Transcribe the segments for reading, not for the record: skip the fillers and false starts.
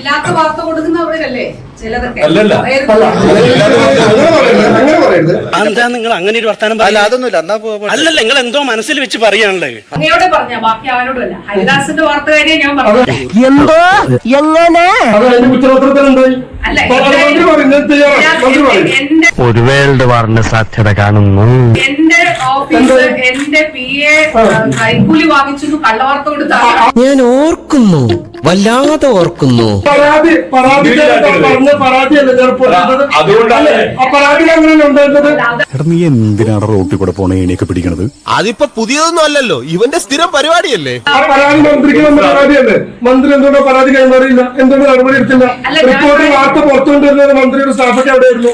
ഇല്ലാത്ത വാർത്ത കൊടുക്കുന്നവരല്ലേ ചിലതൊക്കെ. എന്താ നിങ്ങൾ അങ്ങനെ ഒരു വർത്താനം? അല്ലല്ല, നിങ്ങൾ എന്തോ മനസ്സിൽ വെച്ച് പറയാനുള്ളത്. അങ്ങയോട് പറഞ്ഞ ബാക്കി അവനോടും അല്ല. ഹരിദാസിന്റെ വാർത്ത കാര്യം ഞാൻ പറഞ്ഞു. എന്തോ എങ്ങനെ ഒരു വേൾഡ് വാറിന് സാധ്യത കാണുന്നു. എന്റെ ഓഫീസ് എന്റെ PA കൈക്കൂലി വാങ്ങിച്ചു കള്ളവാർത്ത കൊടുത്താണ്. ഞാൻ ഓർക്കുന്നു, വല്ലാതെ ഓർക്കുന്നു. നീ എന്തിനാണ് റോട്ടിൽ കൂടെ പോണ ഏണിയൊക്കെ പിടിക്കണത്? അതിപ്പോ പുതിയതൊന്നും അല്ലല്ലോ, ഇവന്റെ സ്ഥിരം പരിപാടിയല്ലേ. മന്ത്രി എന്തുകൊണ്ടോ പരാതി കൈമാറിയില്ല, എന്തുകൊണ്ട് നടപടി എടുത്തില്ല? റിപ്പോർട്ട് വാർത്ത പുറത്തുകൊണ്ടിരുന്നത് മന്ത്രിയുടെ സ്റ്റാഫൊക്കെ എവിടെയായിരുന്നു?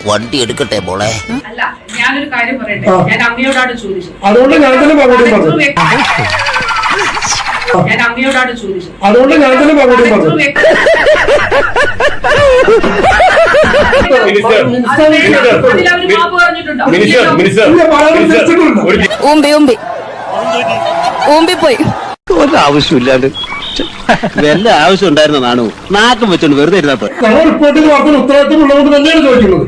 വണ്ടി എടുക്കട്ടെ മോളെ. അല്ല, ഞാനൊരു കാര്യം പറയട്ടെ. ഞാൻ അങ്ങയോടാണ് ചോദിച്ചത്. അതുകൊണ്ട് ഞാൻ തന്നെ മറുപടി പറഞ്ഞു. ഞാൻ അങ്ങയോടാണ് ചോദിച്ചത്. അതുകൊണ്ട് ഞാൻ തന്നെ മറുപടി പറഞ്ഞു. പോയി ഒരാവശ്യമില്ലാണ്ട് വല്ല ആവശ്യം ഉണ്ടായിരുന്നതാണോ? നാക്കം വെച്ചോണ്ട് വെറുതെ ഇരുന്നാ ഞങ്ങൾ റിപ്പോർട്ടിൽ വാർത്തയിൽ ഉത്തരവാദിത്വം ഉള്ളതുകൊണ്ട് തന്നെയാണ് ചോദിക്കുന്നത്.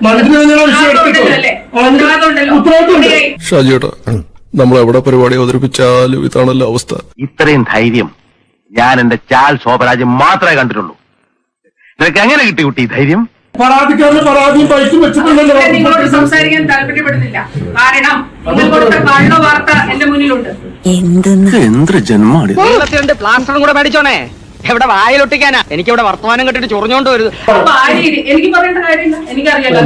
മന്ത്രി തന്നെയാണ് വിഷയം എടുത്തിട്ടുള്ളത്. ഉത്തരവാദിത്വം ഷാജിയേട്ടാ, നമ്മൾ എവിടെ പരിപാടി അവതരിപ്പിച്ചാലും ഇതാണല്ലോ അവസ്ഥ. ഇത്രയും ധൈര്യം ഞാൻ എന്റെ ചാൽ ശോഭരാജ് മാത്രമേ കണ്ടിട്ടുള്ളൂ. നിനക്ക് എങ്ങനെ കിട്ടി കുട്ടി ധൈര്യം? പരാതിക്കാരന് പരാതിയും പൈസയും വെച്ചിട്ടുണ്ടല്ലോ. നിങ്ങളോട് സംസാരിക്കാൻ താല്പര്യപ്പെടുന്നില്ല. കാരണം നിങ്ങൾ കൊടുത്ത കള്ള വാർത്ത എന്റെ മുന്നിലുണ്ട്. എന്ത് ജന്മാണ് പ്ലാസ്റ്ററും കൂടെ മേടിച്ചോണേ. എവിടെ വായിലൊട്ടിക്കാനാ? എനിക്ക് ഇവിടെ വർത്തമാനം കെട്ടിട്ട് ചൊറിഞ്ഞോണ്ട് വരുത്. അപ്പൊ എനിക്ക് പറയേണ്ട കാര്യമില്ല, എനിക്കറിയാലോ.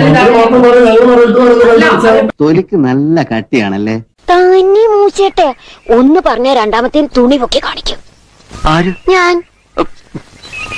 തൊലിക്ക് നല്ല കട്ടിയാണല്ലേ. തന്നെ മൂച്ചേട്ടെ ഒന്ന് പറഞ്ഞ രണ്ടാമത്തെ തുണി പൊക്കി കാണിക്കും. ആര്? ഞാൻ